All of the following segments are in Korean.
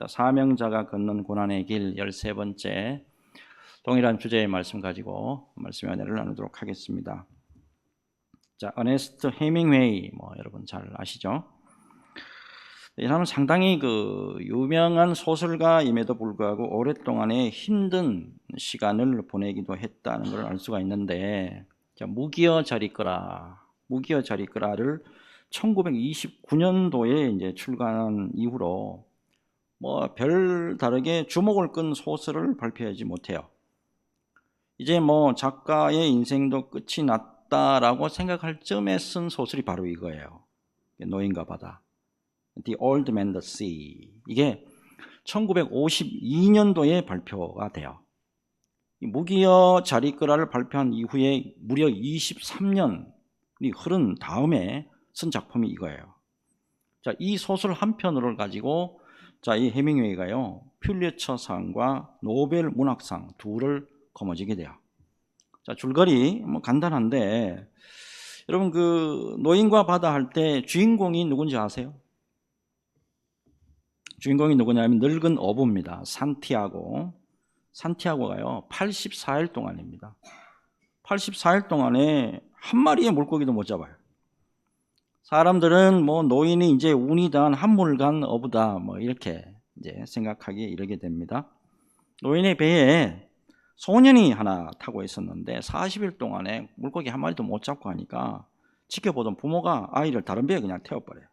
사명자가 걷는 고난의 길 13번째 동일한 주제의 말씀 가지고 말씀의 은혜를 나누도록 하겠습니다. 자, 어네스트 헤밍웨이 여러분 잘 아시죠? 이 사람은 상당히 유명한 소설가임에도 불구하고 오랫동안의 힘든 시간을 보내기도 했다는 걸 알 수가 있는데, 무기여 잘 있거라를 1929년도에 이제 출간한 이후로 별 다르게 주목을 끈 소설을 발표하지 못해요. 이제 작가의 인생도 끝이 났다라고 생각할 쯤에 쓴 소설이 바로 이거예요. 노인과 바다, The Old Man, the Sea. 이게 1952년도에 발표가 돼요. 무기여 잘 있거라를 발표한 이후에 무려 23년이 흐른 다음에 쓴 작품이 이거예요. 자, 이 소설 한 편을 가지고 이 헤밍웨이가요, 퓰리처상과 노벨 문학상 둘을 거머쥐게 돼요. 자, 줄거리 간단한데, 여러분 노인과 바다 할 때 주인공이 누군지 아세요? 주인공이 누구냐면 늙은 어부입니다. 산티아고가요 84일 동안입니다. 84일 동안에 한 마리의 물고기도 못 잡아요. 사람들은 노인이 이제 운이 단 한물간 어부다 이렇게 이제 생각하기에 이르게 됩니다. 노인의 배에 소년이 하나 타고 있었는데 40일 동안에 물고기 한 마리도 못 잡고 하니까 지켜보던 부모가 아이를 다른 배에 그냥 태워버려요.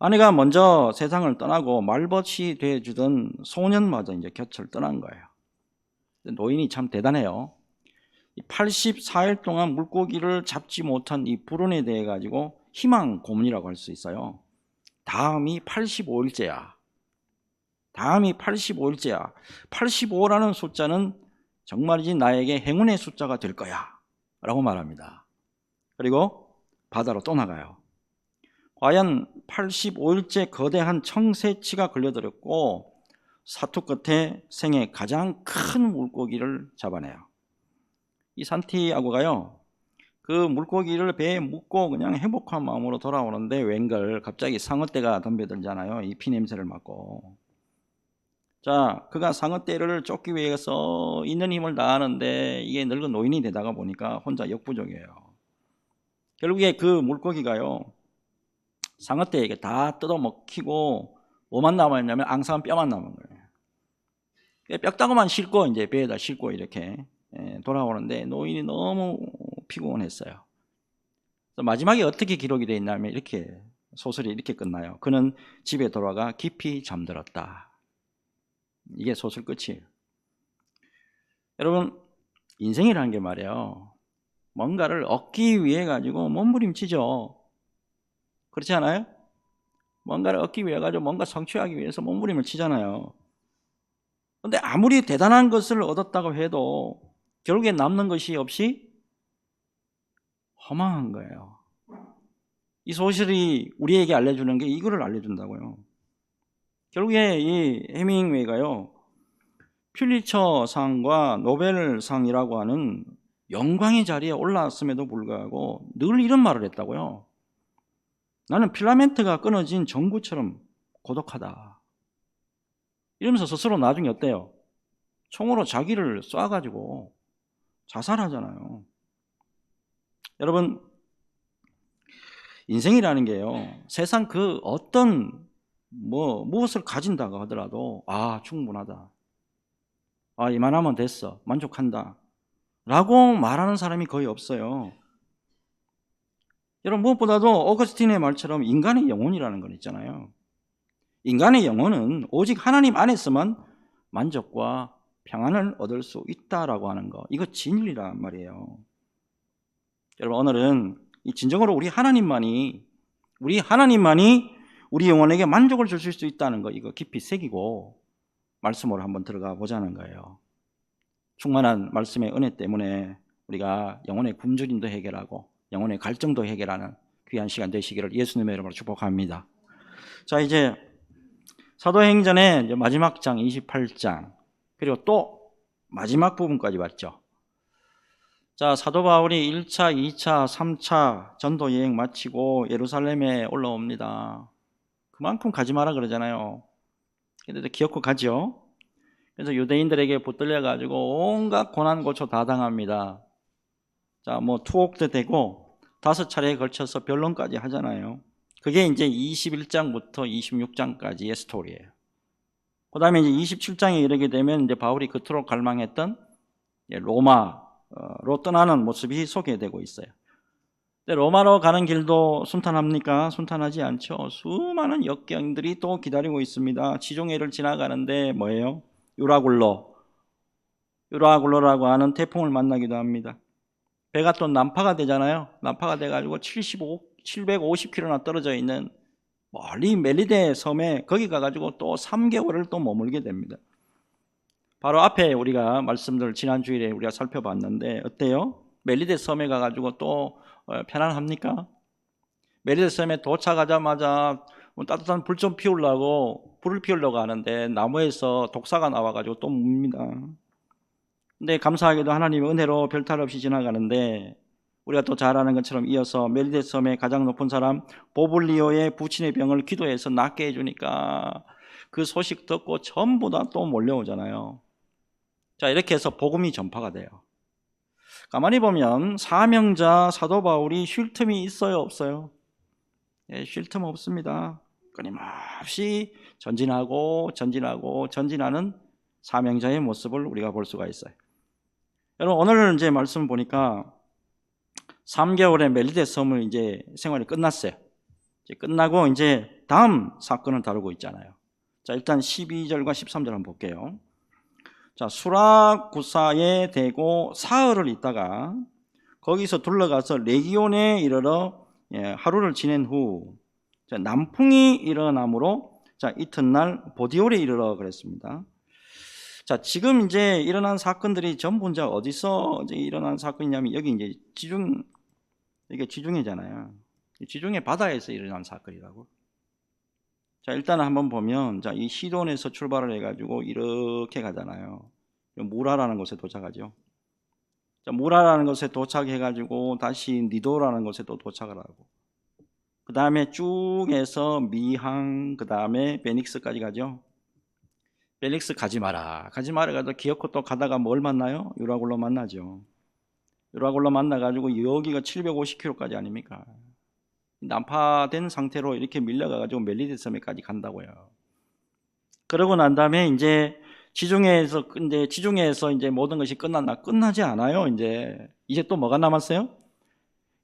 아내가 먼저 세상을 떠나고 말벗이 되어주던 소년마저 이제 곁을 떠난 거예요. 노인이 참 대단해요. 84일 동안 물고기를 잡지 못한 이 불운에 대해 가지고 희망 고문이라고 할 수 있어요. 다음이 85일째야. 85라는 숫자는 정말이지 나에게 행운의 숫자가 될 거야 라고 말합니다. 그리고 바다로 또 나가요. 과연 85일째 거대한 청새치가 걸려들었고 사투 끝에 생애 가장 큰 물고기를 잡아내요. 이 산티아고가요, 그 물고기를 배에 묻고 그냥 행복한 마음으로 돌아오는데 웬걸 갑자기 상어떼가 덤벼들잖아요. 이 피냄새를 맡고. 자, 그가 상어떼를 쫓기 위해서 있는 힘을 다하는데 이게 늙은 노인이 되다가 보니까 혼자 역부족이에요. 결국에 그 물고기가요, 상어떼에게 다 뜯어먹히고 뭐만 남았냐면 앙상한 뼈만 남은 거예요. 뼈다구만 싣고 이제 배에다 싣고 이렇게 돌아오는데 노인이 너무 피곤했어요. 마지막에 어떻게 기록이 되어 있냐면 이렇게 소설이 이렇게 끝나요. 그는 집에 돌아가 깊이 잠들었다. 이게 소설 끝이에요. 여러분, 인생이라는 게 말이에요, 뭔가를 얻기 위해 가지고 몸부림치죠. 그렇지 않아요? 뭔가를 얻기 위해 가지고 뭔가 성취하기 위해서 몸부림을 치잖아요. 그런데 아무리 대단한 것을 얻었다고 해도 결국에 남는 것이 없이 허망한 거예요. 이 소설이 우리에게 알려주는 게 이거를 알려준다고요. 결국에 이 헤밍웨이가요, 퓰리처상과 노벨상이라고 하는 영광의 자리에 올라왔음에도 불구하고 늘 이런 말을 했다고요. 나는 필라멘트가 끊어진 전구처럼 고독하다. 이러면서 스스로 나중에 어때요? 총으로 자기를 쏴가지고 자살하잖아요. 여러분, 인생이라는 게요, 세상 어떤 무엇을 가진다고 하더라도 충분하다, 이만하면 됐어, 만족한다 라고 말하는 사람이 거의 없어요. 여러분, 무엇보다도 어거스틴의 말처럼 인간의 영혼이라는 건 있잖아요. 인간의 영혼은 오직 하나님 안에서만 만족과 평안을 얻을 수 있다라고 하는 거, 이거 진리란 말이에요. 여러분, 오늘은 진정으로 우리 하나님만이 우리 영혼에게 만족을 주실 수 있다는 거, 이거 깊이 새기고 말씀으로 한번 들어가 보자는 거예요. 충만한 말씀의 은혜 때문에 우리가 영혼의 굶주림도 해결하고 영혼의 갈증도 해결하는 귀한 시간 되시기를 예수님의 이름으로 축복합니다. 자, 이제 사도행전의 이제 마지막 장 28장, 그리고 또 마지막 부분까지 왔죠. 자, 사도 바울이 1차, 2차, 3차 전도 여행 마치고 예루살렘에 올라옵니다. 그만큼 가지 마라 그러잖아요. 근데 기어코 가죠. 그래서 유대인들에게 붙들려 가지고 온갖 고난 고초 다 당합니다. 자, 뭐 투옥도 되고 5차례에 걸쳐서 변론까지 하잖아요. 그게 이제 21장부터 26장까지의 스토리예요. 그 다음에 이제 27장에 이르게 되면 이제 바울이 그토록 갈망했던 로마로 떠나는 모습이 소개되고 있어요. 근데 로마로 가는 길도 순탄합니까? 순탄하지 않죠. 수많은 역경들이 또 기다리고 있습니다. 지중해를 지나가는데 뭐예요? 유라굴로라고 하는 태풍을 만나기도 합니다. 배가 또 난파가 되잖아요. 난파가 돼가지고 750km나 떨어져 있는 멀리 멜리데 섬에 거기 가가지고 또 3개월을 또 머물게 됩니다. 바로 앞에 우리가 말씀들 지난 주일에 우리가 살펴봤는데 어때요? 멜리데 섬에 가가지고 또 편안합니까? 멜리데 섬에 도착하자마자 따뜻한 불 좀 피우려고 불을 피우려고 하는데 나무에서 독사가 나와가지고 또 묵습니다. 근데 감사하게도 하나님의 은혜로 별탈 없이 지나가는데 우리가 또 잘 아는 것처럼 이어서 멜리데 섬의 가장 높은 사람 보블리오의 부친의 병을 기도해서 낫게 해주니까 그 소식 듣고 전부 다 또 몰려오잖아요. 자, 이렇게 해서 복음이 전파가 돼요. 가만히 보면 사명자 사도 바울이 쉴 틈이 있어요, 없어요? 쉴 틈 없습니다. 끊임없이 전진하는 사명자의 모습을 우리가 볼 수가 있어요. 여러분, 오늘 이제 말씀 보니까 3개월의 멜리데 섬을 이제 생활이 끝났어요. 이제 끝나고 이제 다음 사건을 다루고 있잖아요. 자, 일단 12절과 13절 한번 볼게요. 자, 수라구사에 대고 사흘을 있다가 거기서 둘러가서 레기온에 이르러 하루를 지낸 후 남풍이 일어나므로 자, 이튿날 보디올에 이르러 그랬습니다. 자, 지금 이제 일어난 사건들이 전부 이제 어디서 이제 일어난 사건이냐면 여기 이제 이게 지중해잖아요. 지중해 바다에서 일어난 사건이라고. 자, 일단 한번 보면 자, 이 시돈에서 출발을 해가지고 이렇게 가잖아요. 무라라는 곳에 도착하죠. 자, 무라라는 곳에 도착해가지고 다시 니도라는 곳에 또 도착을 하고, 그 다음에 쭉 해서 미항, 그 다음에 베닉스까지 가죠. 베닉스 가지 마라 가도 기어코 또 가다가 뭘 만나요? 유라굴로 만나죠. 유라굴로 만나가지고 여기가 750km까지 아닙니까? 난파된 상태로 이렇게 밀려가가지고 멜리데 섬에까지 간다고요. 그러고 난 다음에 이제 지중해에서 이제 모든 것이 끝났나? 끝나지 않아요. 이제 또 뭐가 남았어요?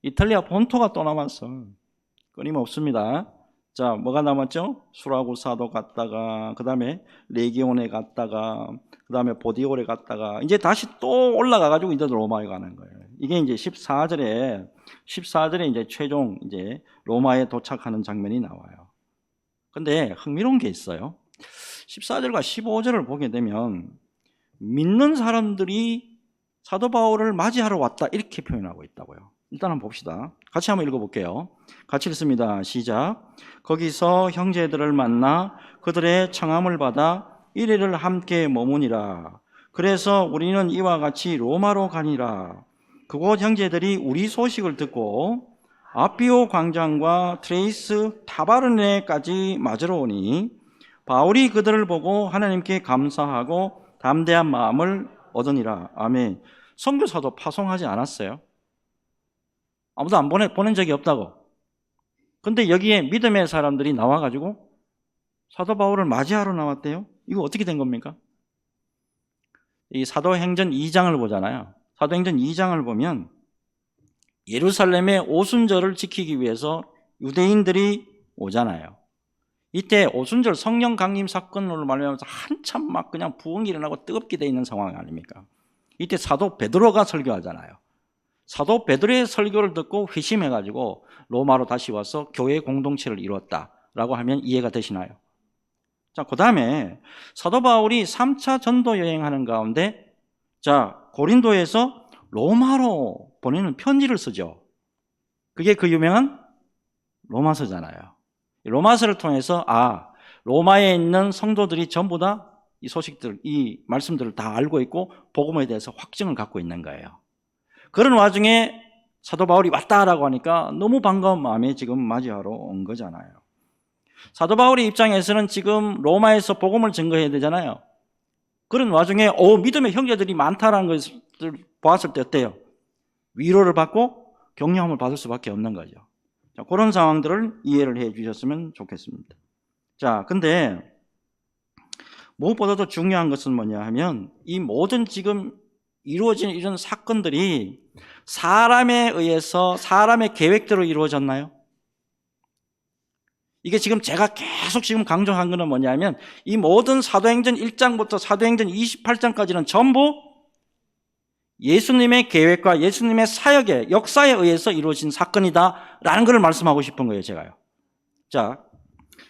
이탈리아 본토가 또 남았어. 끊임없습니다. 자, 뭐가 남았죠? 수라구사도 갔다가, 그 다음에 레기온에 갔다가, 그 다음에 보디올에 갔다가, 이제 다시 또 올라가가지고 이제 로마에 가는 거예요. 이게 이제 14절에 이제 최종 이제 로마에 도착하는 장면이 나와요. 근데 흥미로운 게 있어요. 14절과 15절을 보게 되면 믿는 사람들이 사도 바울을 맞이하러 왔다 이렇게 표현하고 있다고요. 일단 한번 봅시다. 같이 한번 읽어볼게요. 같이 읽습니다. 시작. 거기서 형제들을 만나 그들의 청함을 받아 1일을 함께 머무니라. 그래서 우리는 이와 같이 로마로 가니라. 그곳 형제들이 우리 소식을 듣고 아피오 광장과 트레이스 타바르네까지 맞으러 오니 바울이 그들을 보고 하나님께 감사하고 담대한 마음을 얻으니라. 아멘. 선교사도 파송하지 않았어요. 아무도 안 보낸 적이 없다고. 근데 여기에 믿음의 사람들이 나와가지고 사도 바울을 맞이하러 나왔대요. 이거 어떻게 된 겁니까? 이 사도행전 2장을 보잖아요. 사도행전 2장을 보면 예루살렘의 오순절을 지키기 위해서 유대인들이 오잖아요. 이때 오순절 성령 강림 사건으로 말미암아서 한참 막 그냥 부흥이 일어나고 뜨겁게 돼 있는 상황 아닙니까? 이때 사도 베드로가 설교하잖아요. 사도 베드로의 설교를 듣고 회심해가지고 로마로 다시 와서 교회 공동체를 이루었다라고 하면 이해가 되시나요? 자, 그 다음에 사도 바울이 3차 전도 여행하는 가운데 자, 고린도에서 로마로 보내는 편지를 쓰죠. 그게 그 유명한 로마서잖아요. 로마서를 통해서 로마에 있는 성도들이 전부 다 이 소식들, 이 말씀들을 다 알고 있고 복음에 대해서 확증을 갖고 있는 거예요. 그런 와중에 사도 바울이 왔다라고 하니까 너무 반가운 마음에 지금 맞이하러 온 거잖아요. 사도 바울의 입장에서는 지금 로마에서 복음을 증거해야 되잖아요. 그런 와중에 믿음의 형제들이 많다라는 것을 보았을 때 어때요? 위로를 받고 격려함을 받을 수밖에 없는 거죠. 자, 그런 상황들을 이해를 해 주셨으면 좋겠습니다. 자, 근데 무엇보다도 중요한 것은 뭐냐 하면 이 모든 지금 이루어진 이런 사건들이 사람에 의해서 사람의 계획대로 이루어졌나요? 이게 지금 제가 계속 지금 강조한 것은 뭐냐면 이 모든 사도행전 1장부터 사도행전 28장까지는 전부 예수님의 계획과 예수님의 사역의 역사에 의해서 이루어진 사건이다라는 것을 말씀하고 싶은 거예요, 제가요. 자,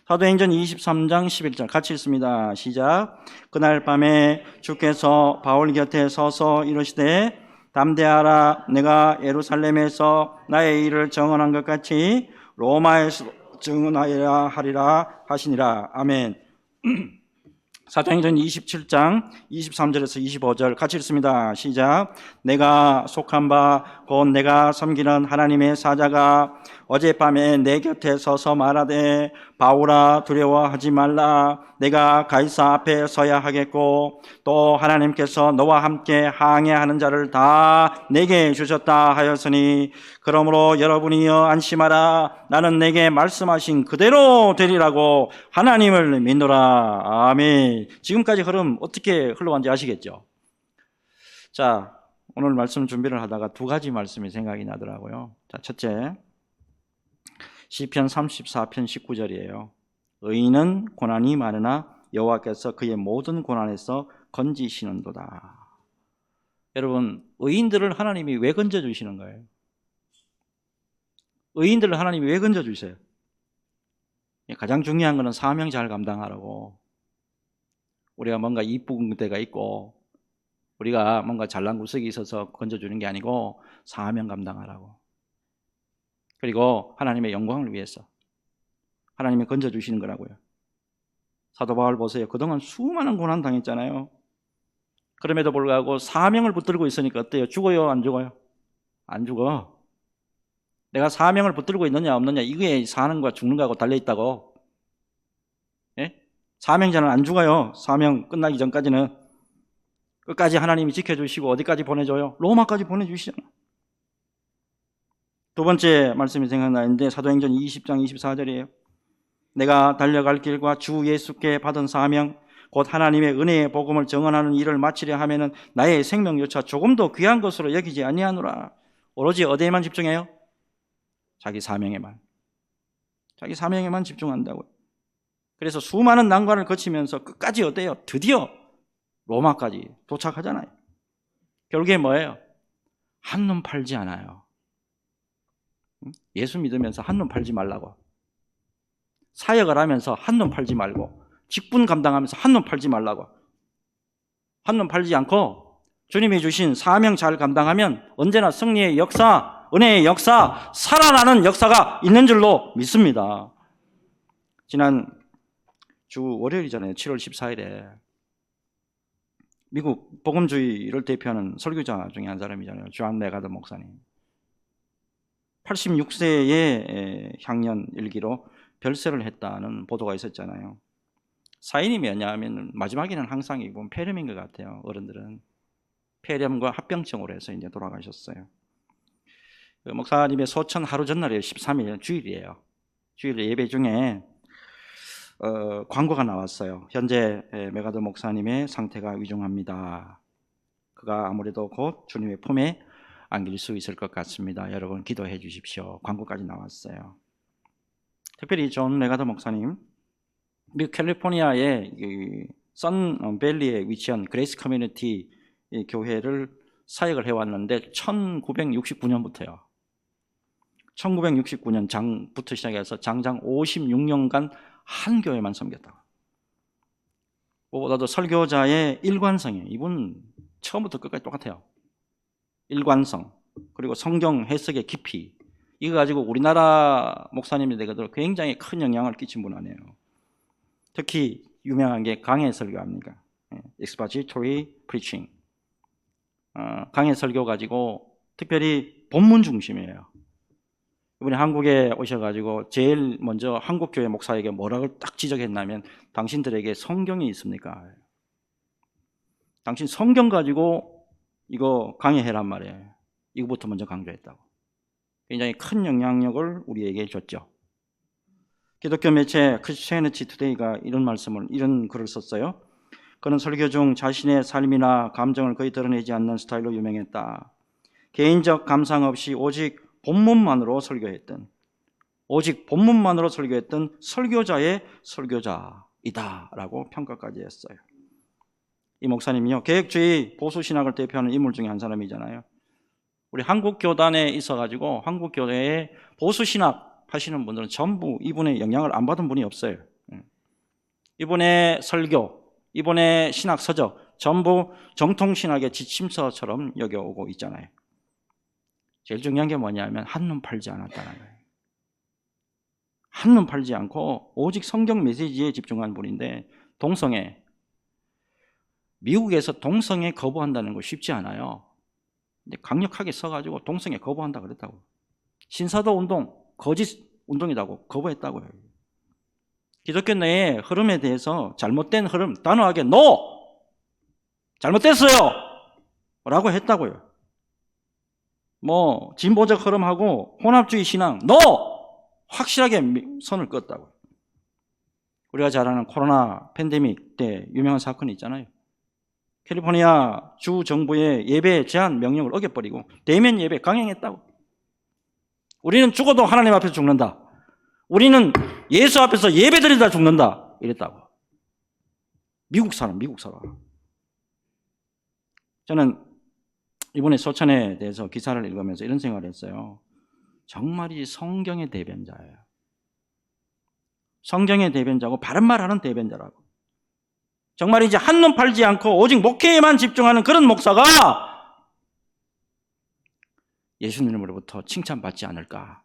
사도행전 23장 11절 같이 읽습니다. 시작. 그날 밤에 주께서 바울 곁에 서서 이르시되 담대하라. 내가 예루살렘에서 나의 일을 증언한 것 같이 로마에서 증언하리라 하리라 하시니라. 아멘. 사도행전 27장 23절에서 25절 같이 읽습니다. 시작. 내가 속한 바 곧 내가 섬기는 하나님의 사자가 어젯밤에 내 곁에 서서 말하되 바울아 두려워하지 말라. 내가 가이사 앞에 서야 하겠고 또 하나님께서 너와 함께 항해하는 자를 다 내게 주셨다 하였으니 그러므로 여러분이여 안심하라. 나는 내게 말씀하신 그대로 되리라고 하나님을 믿노라. 아멘. 지금까지 흐름 어떻게 흘러간지 아시겠죠? 자, 오늘 말씀 준비를 하다가 두 가지 말씀이 생각이 나더라고요. 자, 첫째, 시편 34편 19절이에요. 의인은 고난이 많으나 여호와께서 그의 모든 고난에서 건지시는도다. 여러분, 의인들을 하나님이 왜 건져주시는 거예요? 의인들을 하나님이 왜 건져주세요? 가장 중요한 것은 사명 잘 감당하라고. 우리가 뭔가 이쁜 데가 있고 우리가 뭔가 잘난 구석이 있어서 건져주는 게 아니고 사명 감당하라고. 그리고 하나님의 영광을 위해서 하나님이 건져주시는 거라고요. 사도 바울 보세요. 그동안 수많은 고난 당했잖아요. 그럼에도 불구하고 사명을 붙들고 있으니까 어때요? 죽어요? 안 죽어요? 안 죽어. 내가 사명을 붙들고 있느냐 없느냐 이게 사는 거와 죽는 거하고 달려있다고. 예? 사명자는 안 죽어요. 사명 끝나기 전까지는. 끝까지 하나님이 지켜주시고 어디까지 보내줘요? 로마까지 보내주시잖아. 두 번째 말씀이 생각나는데 사도행전 20장 24절이에요. 내가 달려갈 길과 주 예수께 받은 사명 곧 하나님의 은혜의 복음을 증언하는 일을 마치려 하면은 나의 생명조차 조금도 귀한 것으로 여기지 아니하노라. 오로지 어디에만 집중해요? 자기 사명에만. 자기 사명에만 집중한다고요. 그래서 수많은 난관을 거치면서 끝까지 어때요? 드디어 로마까지 도착하잖아요. 결국에 뭐예요? 한눈 팔지 않아요. 예수 믿으면서 한눈 팔지 말라고. 사역을 하면서 한눈 팔지 말고 직분 감당하면서 한눈 팔지 말라고. 한눈 팔지 않고 주님이 주신 사명 잘 감당하면 언제나 승리의 역사, 은혜의 역사, 살아나는 역사가 있는 줄로 믿습니다. 지난 주 월요일이잖아요. 7월 14일에 미국 복음주의를 대표하는 설교자 중에 한 사람이잖아요. 존 메가더 목사님. 86세의 향년 일기로 별세를 했다는 보도가 있었잖아요. 사인이 뭐냐면 마지막에는 항상 보면 폐렴인 것 같아요. 어른들은 폐렴과 합병증으로 해서 이제 돌아가셨어요. 그 목사님의 소천 하루 전날이에요. 13일 주일이에요. 주일 예배 중에 광고가 나왔어요. 현재 메가더 목사님의 상태가 위중합니다. 그가 아무래도 곧 주님의 품에 안길 수 있을 것 같습니다. 여러분 기도해 주십시오. 광고까지 나왔어요. 특별히 존 메가더 목사님, 미국 캘리포니아의 선밸리에 위치한 그레이스 커뮤니티 교회를 사역을 해왔는데 1969년부터요. 1969년 장부터 시작해서 장장 56년간 한 교회만 섬겼다고. 무엇보다도 설교자의 일관성이에요. 이분 처음부터 끝까지 똑같아요. 일관성, 그리고 성경 해석의 깊이, 이거 가지고 우리나라 목사님이 되거든 굉장히 큰 영향을 끼친 분 아니에요. 특히 유명한 게 강해 설교합니다. expository preaching. 강해 설교 가지고 특별히 본문 중심이에요. 이번에 한국에 오셔가지고 제일 먼저 한국교회 목사에게 뭐라고 딱 지적했냐면 당신들에게 성경이 있습니까? 당신 성경 가지고 이거 강의해란 말이에요. 이거부터 먼저 강조했다고. 굉장히 큰 영향력을 우리에게 줬죠. 기독교 매체 크리스티애니티 투데이가 이런 글을 썼어요. 그는 설교 중 자신의 삶이나 감정을 거의 드러내지 않는 스타일로 유명했다. 개인적 감상 없이 오직 본문만으로 설교했던 설교자의 설교자이다라고 평가까지 했어요. 이 목사님이요, 개혁주의 보수신학을 대표하는 인물 중에 한 사람이잖아요. 우리 한국교단에 있어가지고 한국교회에 보수신학 하시는 분들은 전부 이분의 영향을 안 받은 분이 없어요. 이분의 설교, 이분의 신학 서적 전부 정통신학의 지침서처럼 여겨오고 있잖아요. 제일 중요한 게 뭐냐면 한눈 팔지 않았다는 거예요. 한눈 팔지 않고 오직 성경 메시지에 집중한 분인데, 미국에서 동성애 거부한다는 거 쉽지 않아요. 근데 강력하게 써가지고 동성애 거부한다 그랬다고. 신사도 운동 거짓 운동이라고 거부했다고요. 기독교 내의 흐름에 대해서 잘못된 흐름 단호하게 NO! 잘못됐어요! 라고 했다고요. 진보적 흐름하고 혼합주의 신앙 NO! 확실하게 선을 껐다고요. 우리가 잘 아는 코로나 팬데믹 때 유명한 사건이 있잖아요. 캘리포니아 주 정부의 예배 제한 명령을 어겨버리고 대면 예배 강행했다고. 우리는 죽어도 하나님 앞에서 죽는다. 우리는 예수 앞에서 예배드리다 죽는다. 이랬다고. 미국 사람. 저는 이번에 소천에 대해서 기사를 읽으면서 이런 생각을 했어요. 정말이 성경의 대변자예요. 성경의 대변자고 바른 말하는 대변자라고. 정말 이제 한눈 팔지 않고 오직 목회에만 집중하는 그런 목사가 예수님으로부터 칭찬받지 않을까,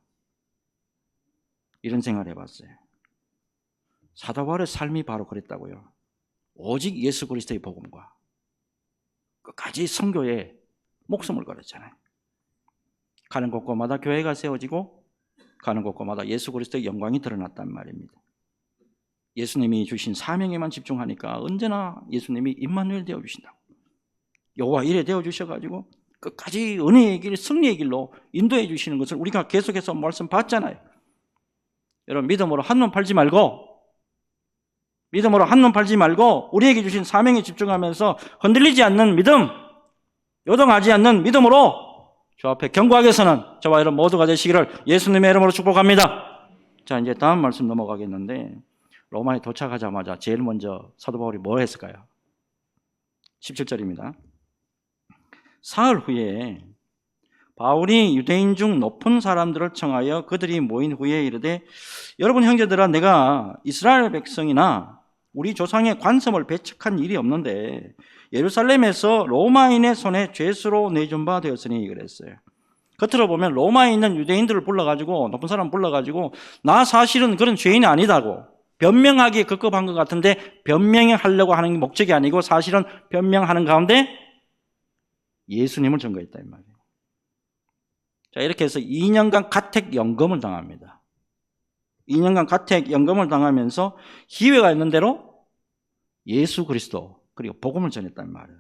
이런 생각을 해봤어요. 사도 바울의 삶이 바로 그랬다고요. 오직 예수 그리스도의 복음과 끝까지 선교에 목숨을 걸었잖아요. 가는 곳곳마다 교회가 세워지고 가는 곳곳마다 예수 그리스도의 영광이 드러났단 말입니다. 예수님이 주신 사명에만 집중하니까 언제나 예수님이 임마누엘 되어주신다고. 여호와 이레 되어주셔가지고 끝까지 은혜의 길, 승리의 길로 인도해 주시는 것을 우리가 계속해서 말씀 봤잖아요. 여러분, 믿음으로 한눈 팔지 말고 우리에게 주신 사명에 집중하면서 흔들리지 않는 믿음, 요동하지 않는 믿음으로 주 앞에 견고하게 서는 저와 여러분 모두가 되시기를 예수님의 이름으로 축복합니다. 자, 이제 다음 말씀 넘어가겠는데, 로마에 도착하자마자 제일 먼저 사도 바울이 뭘 했을까요? 17절입니다. 사흘 후에 바울이 유대인 중 높은 사람들을 청하여 그들이 모인 후에 이르되, 여러분 형제들아, 내가 이스라엘 백성이나 우리 조상의 관성을 배척한 일이 없는데 예루살렘에서 로마인의 손에 죄수로 내준 바 되었으니, 그랬어요. 겉으로 보면 로마에 있는 유대인들을 불러가지고, 높은 사람 불러가지고 나 사실은 그런 죄인이 아니다고 변명하기에 급급한 것 같은데, 변명하려고 하는 목적이 아니고 사실은 변명하는 가운데 예수님을 증거했다 이 말이에요. 자, 이렇게 해서 2년간 가택연금을 당합니다. 2년간 가택연금을 당하면서 기회가 있는 대로 예수 그리스도 그리고 복음을 전했단 말이에요.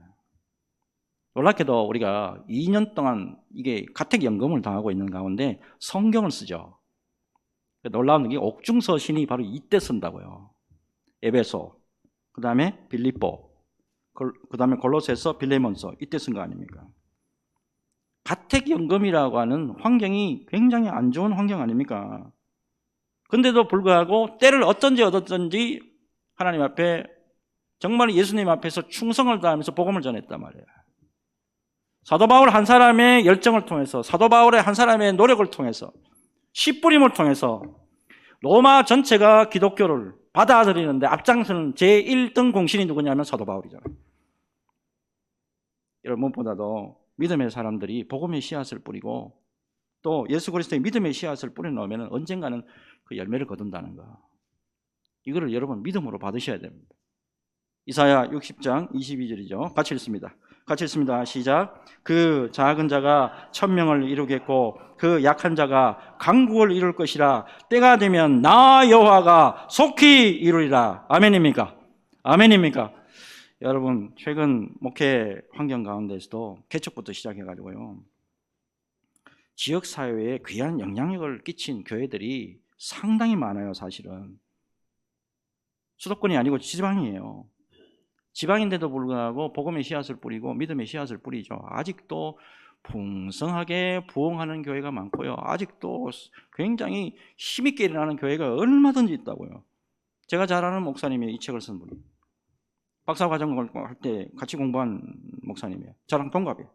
놀랍게도 우리가 2년 동안 이게 가택연금을 당하고 있는 가운데 성경을 쓰죠. 놀라운 게 옥중서신이 바로 이때 쓴다고요. 에베소, 그 다음에 빌립보, 그 다음에 골로새서, 빌레몬서, 이때 쓴 거 아닙니까? 가택연금이라고 하는 환경이 굉장히 안 좋은 환경 아닙니까? 근데도 불구하고 때를 얻었든지 하나님 앞에 정말 예수님 앞에서 충성을 다하면서 복음을 전했단 말이에요. 사도 바울 한 사람의 열정을 통해서, 사도 바울의 한 사람의 노력을 통해서, 씨뿌림을 통해서 로마 전체가 기독교를 받아들이는데 앞장서는 제1등 공신이 누구냐면 사도 바울이잖아요. 여러분, 무엇보다도 믿음의 사람들이 복음의 씨앗을 뿌리고 또 예수 그리스도의 믿음의 씨앗을 뿌려놓으면 언젠가는 그 열매를 거둔다는 거, 이거를 여러분 믿음으로 받으셔야 됩니다. 이사야 60장 22절이죠. 같이 읽습니다. 같이 읽습니다. 시작. 그 작은 자가 1000명을 이루겠고 그 약한 자가 강국을 이룰 것이라. 때가 되면 나 여호와가 속히 이루리라. 아멘입니까? 아멘입니까? 여러분, 최근 목회 환경 가운데서도 개척부터 시작해가지고요, 지역사회에 귀한 영향력을 끼친 교회들이 상당히 많아요. 사실은 수도권이 아니고 지방이에요. 지방인데도 불구하고 복음의 씨앗을 뿌리고 믿음의 씨앗을 뿌리죠. 아직도 풍성하게 부흥하는 교회가 많고요, 아직도 굉장히 힘있게 일어나는 교회가 얼마든지 있다고요. 제가 잘 아는 목사님이 이 책을 쓴 분이에요. 박사과정 할 때 같이 공부한 목사님이에요. 저랑 동갑이에요.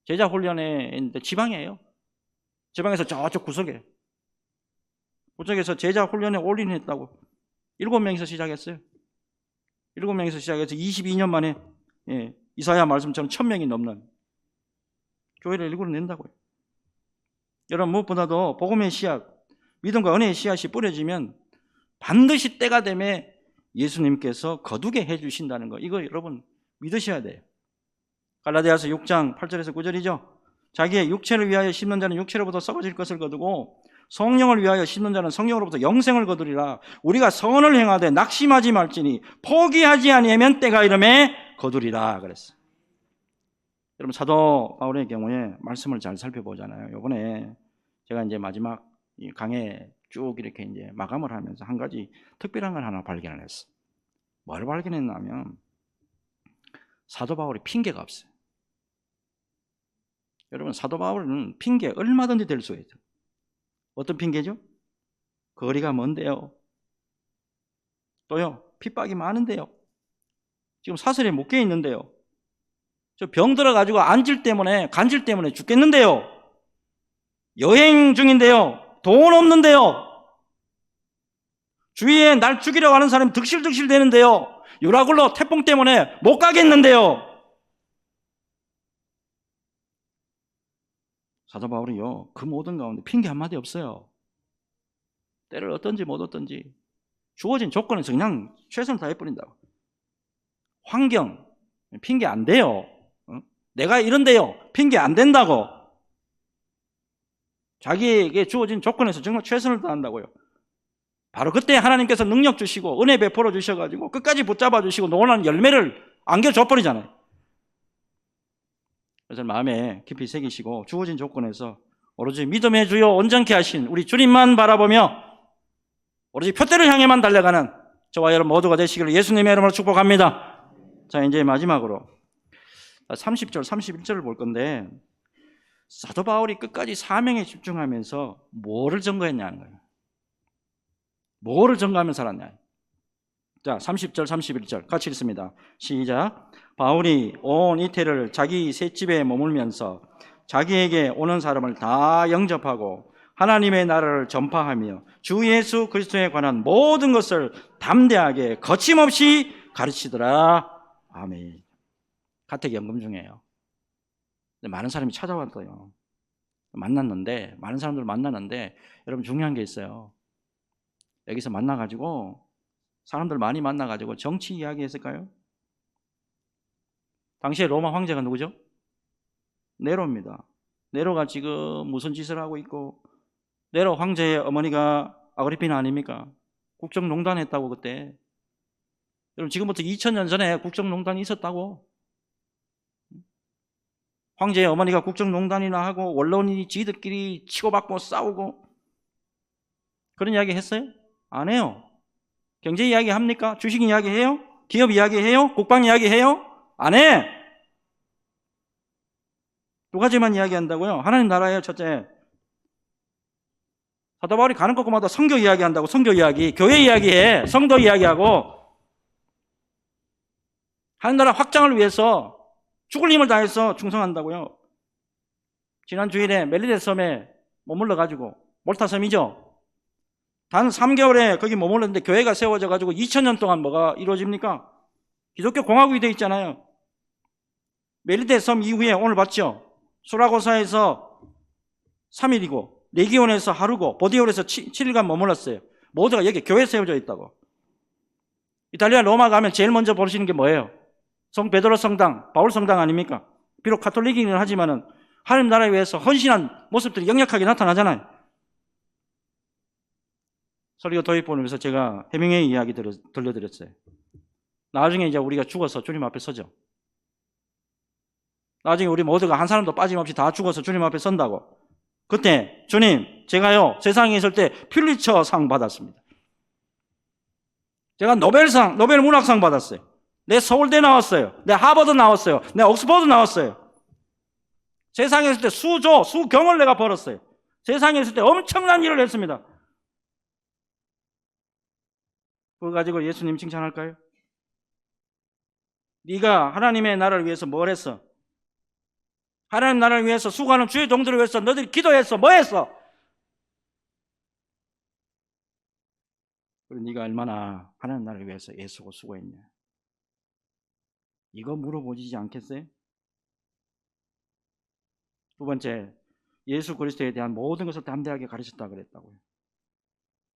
제자 훈련에 있는데 지방이에요. 지방에서 저쪽 구석에서 제자 훈련에 올인했다고 7명이서 시작했어요. 7명이서 시작해서 22년 만에 이사야 말씀처럼 1000명이 넘는 교회를 이끌어낸다고요. 여러분, 무엇보다도 복음의 씨앗, 믿음과 은혜의 씨앗이 뿌려지면 반드시 때가 되면 예수님께서 거두게 해주신다는 거, 이거 여러분 믿으셔야 돼요. 갈라디아서 6장 8절에서 9절이죠. 자기의 육체를 위하여 심는 자는 육체로부터 썩어질 것을 거두고 성령을 위하여 심는 자는 성령으로부터 영생을 거두리라. 우리가 선을 행하되 낙심하지 말지니 포기하지 아니하면 때가 이름에 거두리라 그랬어요. 여러분, 사도 바울의 경우에 말씀을 잘 살펴보잖아요. 이번에 제가 이제 마지막 강해 쭉 이렇게 이제 마감을 하면서 한 가지 특별한 걸 하나 발견을 했어요. 뭘 발견했냐면 사도 바울이 핑계가 없어요. 여러분, 사도 바울은 핑계 얼마든지 될 수 있어요. 어떤 핑계죠? 거리가 먼데요. 또요, 핍박이 많은데요. 지금 사설에 묶여 있는데요. 저 병 들어가지고 간질 때문에 죽겠는데요. 여행 중인데요. 돈 없는데요. 주위에 날 죽이려고 하는 사람이 득실득실 되는데요. 유라굴로 태풍 때문에 못 가겠는데요. 사도 바울이요, 그 모든 가운데 핑계 한마디 없어요. 때를 얻든지 못 얻든지 주어진 조건에서 그냥 최선을 다해버린다고. 환경, 핑계 안 돼요. 내가 이런데요, 핑계 안 된다고. 자기에게 주어진 조건에서 정말 최선을 다한다고요. 바로 그때 하나님께서 능력 주시고 은혜 베풀어 주셔가지고 끝까지 붙잡아 주시고 노원하는 열매를 안겨줘버리잖아요. 그래서 마음에 깊이 새기시고 주어진 조건에서 오로지 믿음의 주요 온전케 하신 우리 주님만 바라보며 오로지 표대를 향해만 달려가는 저와 여러분 모두가 되시기를 예수님의 이름으로 축복합니다. 자, 이제 마지막으로 30절 31절을 볼 건데, 사도 바울이 끝까지 사명에 집중하면서 뭐를 증거했냐는 거예요. 뭐를 증거하며 살았냐. 자, 30절 31절 같이 읽습니다. 시작. 바울이 온 이태를 자기 셋집에 머물면서 자기에게 오는 사람을 다 영접하고 하나님의 나라를 전파하며 주 예수 그리스도에 관한 모든 것을 담대하게 거침없이 가르치더라. 아멘. 가택연금 중이에요. 많은 사람이 찾아왔어요. 많은 사람들 만났는데 여러분, 중요한 게 있어요. 여기서 만나가지고 사람들 많이 만나가지고 정치 이야기 했을까요? 당시에 로마 황제가 누구죠? 네로입니다. 네로가 지금 무슨 짓을 하고 있고, 네로 황제의 어머니가 아그리피나 아닙니까? 국정농단 했다고 그때. 여러분, 지금부터 2000년 전에 국정농단이 있었다고. 황제의 어머니가 국정농단이나 하고 원로원이 지들끼리 치고받고 싸우고 그런 이야기 했어요? 안 해요. 경제 이야기 합니까? 주식 이야기 해요? 기업 이야기 해요? 국방 이야기 해요? 안 해. 두 가지만 이야기한다고요? 하나님 나라예요. 첫째, 사도 바울이 가는 곳마다 선교 이야기한다고. 선교 이야기, 교회 이야기해. 성도 이야기하고. 하나님 나라 확장을 위해서 죽을 힘을 다해서 충성한다고요. 지난 주일에 멜리데 섬에 머물러가지고, 몰타 섬이죠. 단 3개월에 거기 머물렀는데 교회가 세워져가지고 2000년 동안 뭐가 이루어집니까? 기독교 공화국이 되어 있잖아요. 멜리데 섬 이후에 오늘 봤죠? 수라고사에서 3일이고 레기온에서 하루고 보디올에서 7일간 머물렀어요. 모두가 여기 교회 세워져 있다고. 이탈리아 로마 가면 제일 먼저 보시는 게 뭐예요? 성 베드로 성당, 바울 성당 아닙니까? 비록 가톨릭이긴 하지만은 하나님 나라에 위해서 헌신한 모습들이 역력하게 나타나잖아요. 설교 도입본을 위해서 제가 해밍웨이 이야기 들려드렸어요. 나중에 이제 우리가 죽어서 주님 앞에 서죠. 나중에 우리 모두가 한 사람도 빠짐없이 다 죽어서 주님 앞에 선다고. 그때 주님, 제가요 세상에 있을 때 퓰리처 상 받았습니다. 제가 노벨상, 노벨 문학상 받았어요. 내 서울대 나왔어요. 내 하버드 나왔어요. 내 옥스퍼드 나왔어요. 세상에 있을 때 수경을 내가 벌었어요. 세상에 있을 때 엄청난 일을 했습니다. 그거 가지고 예수님 칭찬할까요? 네가 하나님의 나라를 위해서 뭘 했어? 하나님 나라를 위해서 수고하는 주의 종들을 위해서 너희들이 기도했어? 뭐 했어? 그리고 네가 얼마나 하나님 나라를 위해서 애쓰고 수고했냐? 이거 물어보지 않겠어요? 두 번째, 예수 그리스도에 대한 모든 것을 담대하게 가르쳤다 그랬다고요.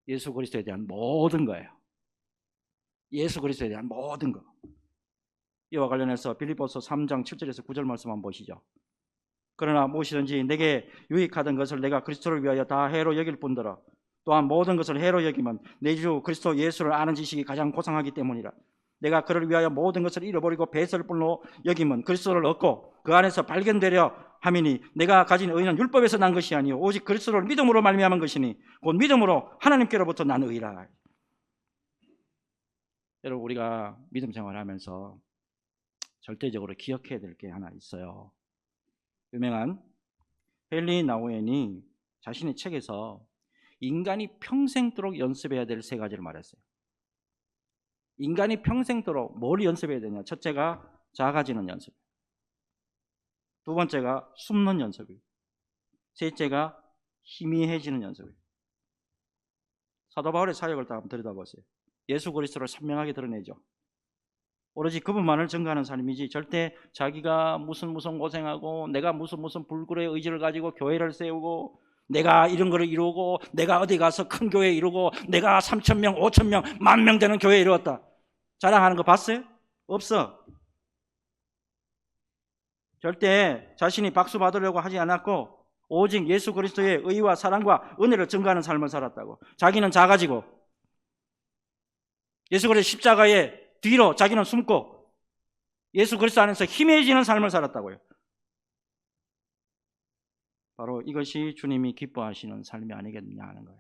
예수 그리스도에 대한 모든 거예요. 예수 그리스도에 대한 모든 거. 이와 관련해서 빌립보서 3장 7절에서 9절 말씀 한번 보시죠. 그러나 무엇이든지 내게 유익하던 것을 내가 그리스도를 위하여 다 해로 여길 뿐더러 또한 모든 것을 해로 여기면 내 주 그리스도 예수를 아는 지식이 가장 고상하기 때문이라. 내가 그를 위하여 모든 것을 잃어버리고 배설불로 여기면 그리스도를 얻고 그 안에서 발견되려 함이니 내가 가진 의는 율법에서 난 것이 아니요 오직 그리스도를 믿음으로 말미암은 것이니 곧 믿음으로 하나님께로부터 난 의라. 여러분, 우리가 믿음 생활하면서 절대적으로 기억해야 될 게 하나 있어요. 유명한 헨리 나우엔이 자신의 책에서 인간이 평생도록 연습해야 될 세 가지를 말했어요. 인간이 평생도록 뭘 연습해야 되냐? 첫째가 작아지는 연습, 두 번째가 숨는 연습이에요. 셋째가 희미해지는 연습이에요. 사도 바울의 사역을 다 한번 들여다보세요. 예수 그리스도를 선명하게 드러내죠. 오로지 그분만을 증거하는 삶이지 절대 자기가 무슨 고생하고 내가 무슨 불굴의 의지를 가지고 교회를 세우고 내가 이런 거를 이루고 내가 어디 가서 큰 교회 이루고 내가 3,000명, 5,000명, 10,000명 되는 교회 이루었다. 자랑하는 거 봤어요? 없어. 절대 자신이 박수 받으려고 하지 않았고 오직 예수 그리스도의 의와 사랑과 은혜를 증거하는 삶을 살았다고. 자기는 작아지고 예수 그리스도의 십자가의 뒤로 자기는 숨고 예수 그리스도 안에서 희미해지는 삶을 살았다고요. 바로 이것이 주님이 기뻐하시는 삶이 아니겠느냐 하는 거예요.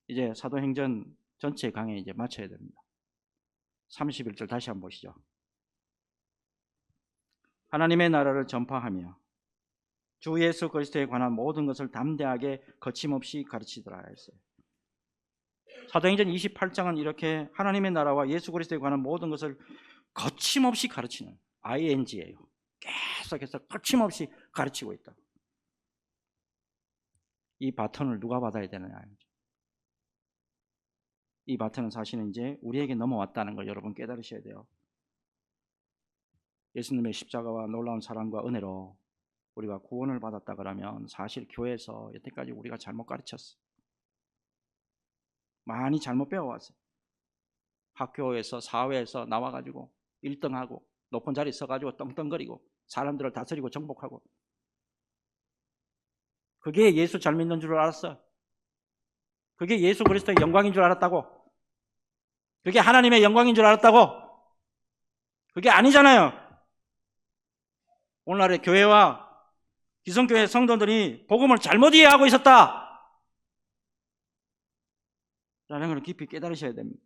이제 사도행전 전체 강의 이제 마쳐야 됩니다. 31절 다시 한번 보시죠. 하나님의 나라를 전파하며 주 예수 그리스도에 관한 모든 것을 담대하게 거침없이 가르치더라 했어요. 사도행전 28장은 이렇게 하나님의 나라와 예수 그리스도에 관한 모든 것을 거침없이 가르치는 ing예요. 계속해서 거침없이 가르치고 있다. 이 바톤을 누가 받아야 되느냐. 이 바톤은 사실은 이제 우리에게 넘어왔다는 걸 여러분 깨달으셔야 돼요. 예수님의 십자가와 놀라운 사랑과 은혜로 우리가 구원을 받았다 그러면 사실 교회에서 여태까지 우리가 잘못 가르쳤어. 많이 잘못 배워왔어요. 학교에서 사회에서 나와가지고 1등하고 높은 자리 서가지고 떵떵거리고 사람들을 다스리고 정복하고 그게 예수 잘 믿는 줄 알았어. 그게 예수 그리스도의 영광인 줄 알았다고. 그게 하나님의 영광인 줄 알았다고. 그게 아니잖아요. 오늘날의 교회와 기성교회 성도들이 복음을 잘못 이해하고 있었다 라는 걸 깊이 깨달으셔야 됩니다.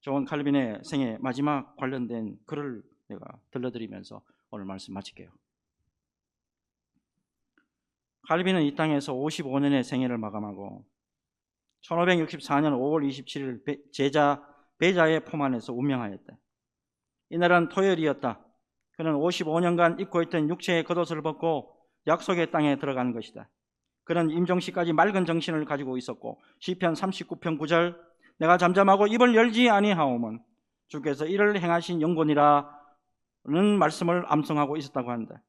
존 칼빈의 생애 마지막 관련된 글을 내가 들려드리면서 오늘 말씀 마칠게요. 칼빈은 이 땅에서 55년의 생애를 마감하고 1564년 5월 27일 제자 베자의 품 안에서 운명하였다. 이날은 토요일이었다. 그는 55년간 입고 있던 육체의 겉옷을 벗고 약속의 땅에 들어간 것이다. 그는 임종시까지 맑은 정신을 가지고 있었고 시편 39편 9절 내가 잠잠하고 입을 열지 아니하오면 주께서 이를 행하신 영혼이라는 말씀을 암송하고 있었다고 한다.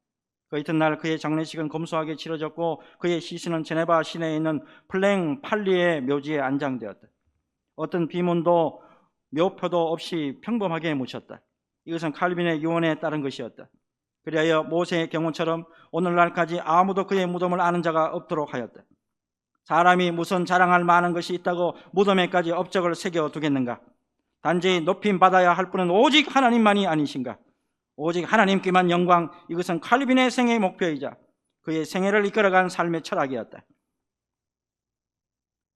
그 이튿날 그의 장례식은 검소하게 치러졌고 그의 시신은 제네바 시내에 있는 플랭 팔리의 묘지에 안장되었다. 어떤 비문도 묘표도 없이 평범하게 묻혔다. 이것은 칼빈의 유언에 따른 것이었다. 그리하여 모세의 경우처럼 오늘날까지 아무도 그의 무덤을 아는 자가 없도록 하였다. 사람이 무슨 자랑할 만한 것이 있다고 무덤에까지 업적을 새겨두겠는가? 단지 높임 받아야 할 분은 오직 하나님만이 아니신가? 오직 하나님께만 영광. 이것은 칼빈의 생애의 목표이자 그의 생애를 이끌어간 삶의 철학이었다.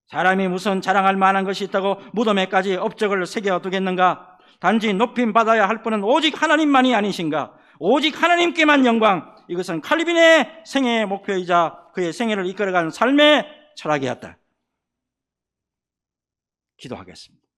사람이 무슨 자랑할 만한 것이 있다고 무덤에까지 업적을 새겨두겠는가? 단지 높임 받아야 할 분은 오직 하나님만이 아니신가? 오직 하나님께만 영광. 이것은 칼빈의 생애의 목표이자 그의 생애를 이끌어간 삶의 철학이었다. 기도하겠습니다.